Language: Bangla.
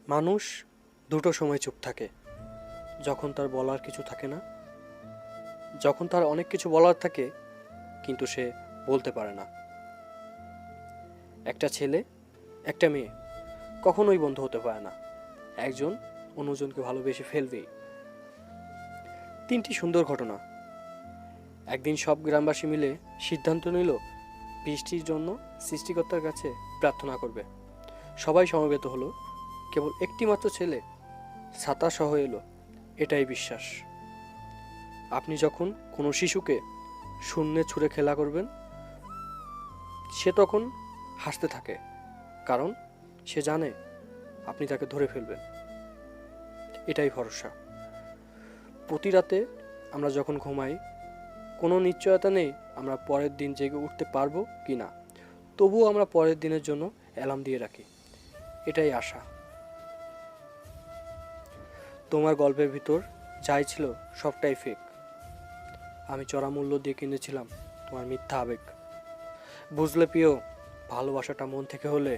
মানুষ দুটো সময় চুপ থাকে, যখন তার বলার কিছু থাকে না, যখন তার অনেক কিছু বলার থাকে কিন্তু সে বলতে পারে না। একটা ছেলে একটা মেয়ে কখনোই বন্ধু হতে পারে না, একজন অন্যজনকে ভালোবেসে ফেলবেই। তিনটি সুন্দর ঘটনা। একদিন সব গ্রামবাসী মিলে সিদ্ধান্ত নিল বৃষ্টির জন্য সৃষ্টিকর্তার কাছে প্রার্থনা করবে। সবাই সমবেত হলো, কেবল একটি মাত্র ছেলে ছাতা সহ এলো, এটাই বিশ্বাস। আপনি যখন কোনো শিশুকে শূন্যে ছুঁড়ে খেলা করবেন, সে তখন হাসতে থাকে, কারণ সে জানে আপনি তাকে ধরে ফেলবেন। এটাই ভরসা। প্রতি রাতে আমরা যখন ঘুমাই, কোনো নিশ্চয়তা নেই আমরা পরের দিন জেগে উঠতে পারবো কি না, তবুও আমরা পরের দিনের জন্য অ্যালার্ম দিয়ে রাখি। এটাই আশা। তোমার গল্পের ভিতর যাই ছিল সবটাই ফেক। আমি চড়া মূল্য দিয়ে কিনেছিলাম তোমার মিথ্যা আবেগ। বুঝলে প্রিয়, ভালোবাসাটা মন থেকে হলে